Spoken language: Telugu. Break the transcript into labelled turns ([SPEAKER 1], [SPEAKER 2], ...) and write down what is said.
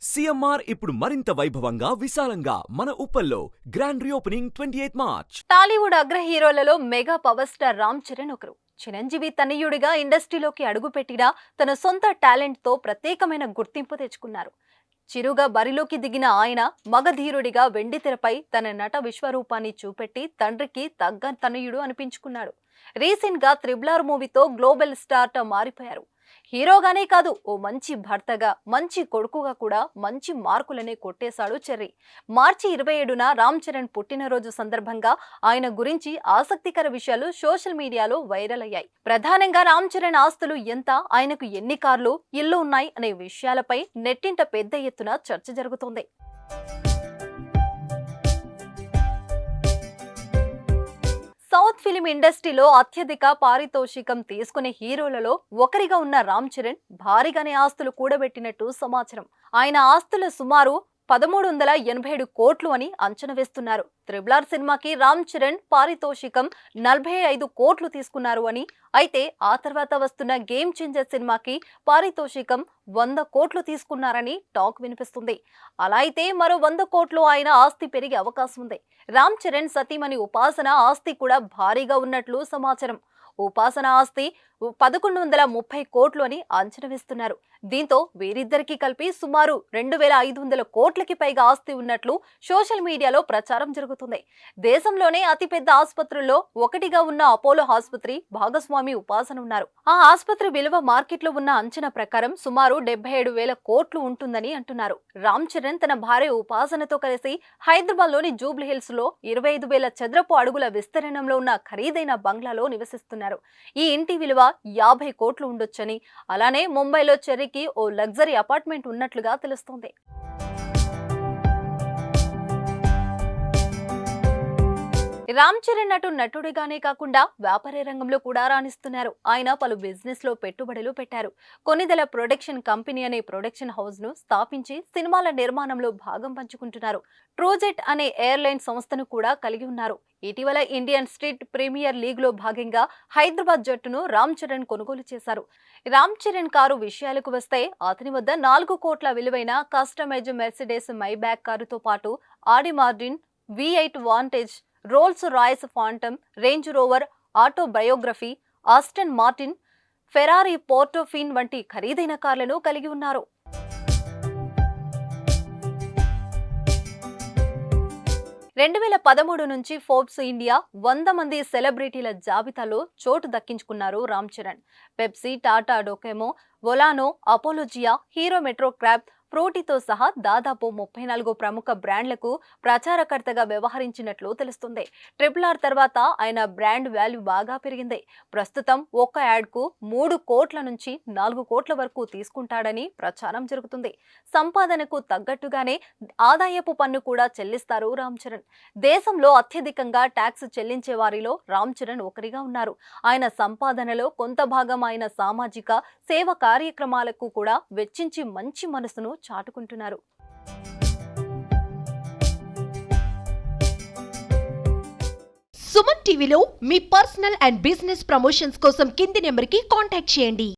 [SPEAKER 1] సీఎంఆర్ ఇప్పుడు మరింత వైభవంగా విశాలంగా మన ఉప్పల్లో గ్రాండ్ రీఓపెనింగ్ 28 మార్చ్.
[SPEAKER 2] టాలీవుడ్ అగ్ర హీరోలలో mega power star Ram Charan ఒకరు. చిరంజీవి తనయుడిగా ఇండస్ట్రీలోకి అడుగుపెట్టినా తన సొంత టాలెంట్ తో ప్రత్యేకమైన గుర్తింపు తెచ్చుకున్నారు. చిరుగా బరిలోకి దిగిన ఆయన మగధీరుడిగా వెండితెరపై తన నట విశ్వరూపాన్ని చూపెట్టి తండ్రికి తగ్గ తనయుడు అనిపించుకున్నాడు. రీసెంట్ గా త్రిబుల్ ఆర్ మూవీతో గ్లోబల్ స్టార్ గా మారిపోయారు. హీరోగానే కాదు, ఓ మంచి భర్తగా, మంచి కొడుకుగా కూడా మంచి మార్కులనే కొట్టేశాడు చెర్రీ. మార్చి 27న రామ్ చరణ్ పుట్టినరోజు సందర్భంగా ఆయన గురించి ఆసక్తికర విషయాలు సోషల్ మీడియాలో వైరల్ అయ్యాయి. ప్రధానంగా రామ్ చరణ్ ఆస్తులు ఎంత, ఆయనకు ఎన్ని కార్లు, ఇల్లు ఉన్నాయి అనే విషయాలపై నెట్టింట పెద్ద ఎత్తున చర్చ జరుగుతోంది. సౌత్ ఫిలిం ఇండస్ట్రీలో అత్యధిక పారితోషికం తీసుకునే హీరోలలో ఒకరిగా ఉన్న రామ్ చరణ్ భారీగానే ఆస్తులు కూడబెట్టినట్టు సమాచారం. ఆయన ఆస్తులు సుమారు 1387 కోట్లు అని అంచనా వేస్తున్నారు. త్రిబుల్ ఆర్ సినిమాకి రామ్ చరణ్ పారితోషికం 45 కోట్లు తీసుకున్నారు అని, అయితే ఆ తర్వాత వస్తున్న గేమ్ చేంజర్ సినిమాకి పారితోషికం 100 కోట్లు తీసుకున్నారని టాక్ వినిపిస్తుంది. అలా అయితే మరో 100 కోట్లు ఆయన ఆస్తి పెరిగే అవకాశం ఉంది. రామ్ చరణ్ సతీమణి ఉపాసన ఆస్తి కూడా భారీగా ఉన్నట్లు సమాచారం. ఉపాసన ఆస్తి 1130 కోట్లు అని అంచనా వేస్తున్నారు. దీంతో వీరిద్దరికీ కలిపి సుమారు 2500 కోట్లకి పైగా ఆస్తి ఉన్నట్లు సోషల్ మీడియాలో ప్రచారం జరుగుతుంది. దేశంలోనే అతిపెద్ద ఆసుపత్రుల్లో ఒకటిగా ఉన్న అపోలో ఆసుపత్రి భాగస్వామి ఉపాసన ఉన్నారు. ఆ ఆసుపత్రి విలువ మార్కెట్లో ఉన్న అంచనా ప్రకారం సుమారు 77,000 కోట్లు ఉంటుందని అంటున్నారు. రామ్ చరణ్ తన భార్య ఉపాసనతో కలిసి హైదరాబాద్ లోని జూబ్లీ హిల్స్ లో 25,000 చదరపు అడుగుల విస్తీర్ణంలో ఉన్న ఖరీదైన బంగ్లాలో నివసిస్తున్నారు. ఈ ఇంటి విలువ 50 కోట్లు ఉండొచ్చని, అలానే ముంబైలో చెర్రీకి ఓ లగ్జరీ అపార్ట్మెంట్ ఉన్నట్లుగా తెలుస్తోంది. రామ్ చరణ్ నటుడిగానే కాకుండా వ్యాపార రంగంలో కూడా రాణిస్తున్నారు. ఆయన పలు బిజినెస్ లో పెట్టుబడులు పెట్టారు. కొన్నిదల ప్రొడక్షన్ కంపెనీ అనే ప్రొడక్షన్ హౌస్ ను స్థాపించి సినిమాల నిర్మాణంలో భాగం పంచుకుంటున్నారు. ట్రూజెట్ అనే ఎయిర్లైన్ సంస్థను కూడా కలిగి ఉన్నారు. ఇటీవల ఇండియన్ స్ట్రీట్ ప్రీమియర్ లీగ్ లో భాగంగా హైదరాబాద్ జట్టును రామ్ చరణ్ కొనుగోలు చేశారు. రామ్ చరణ్ కారు విషయాలకు వస్తే అతని వద్ద 4 కోట్ల విలువైన కస్టమైజ్ మెర్సిడెస్ మైబ్యాక్ కారుతో పాటు Audi Martin V8 Vantage, Rolls Royce Phantom, Range Rover Autobiography, Aston Martin, Ferrari Portofino వంటి ఖరీదైన కార్లను కలిగి ఉన్నారు. రెండు 2013 నుంచి ఫోర్బ్స్ ఇండియా 100 మంది సెలబ్రిటీల జాబితాలో చోటు దక్కించుకున్నారు రామ్ చరణ్. పెప్సీ, టాటా డొకోమో, వొలానో, అపోలోజియా, హీరో మెట్రోక్రాబ్, ఫ్రూటీతో సహా దాదాపు 34 ప్రముఖ బ్రాండ్లకు ప్రచారకర్తగా వ్యవహరించినట్లు తెలుస్తుంది. ట్రిపుల్ ఆర్ తర్వాత ఆయన బ్రాండ్ వాల్యూ బాగా పెరిగింది. ప్రస్తుతం ఒక్క యాడ్కు 3 కోట్ల నుంచి 4 కోట్ల వరకు తీసుకుంటాడని ప్రచారం జరుగుతుంది. సంపాదనకు తగ్గట్టుగానే ఆదాయపు పన్ను కూడా చెల్లిస్తారు రామ్ చరణ్. దేశంలో అత్యధికంగా ట్యాక్స్ చెల్లించే వారిలో రామ్ చరణ్ ఒకరిగా ఉన్నారు. ఆయన సంపాదనలో కొంత భాగం ఆయన సామాజిక సేవ కార్యక్రమాలకు కూడా వెచ్చించి మంచి మనసును చాటుకుంటున్నారు.
[SPEAKER 3] సుమన్ టీవీలో మీ పర్సనల్ అండ్ బిజినెస్ ప్రమోషన్స్ కోసం కింది నెంబర్కి కాంటాక్ట్ చేయండి.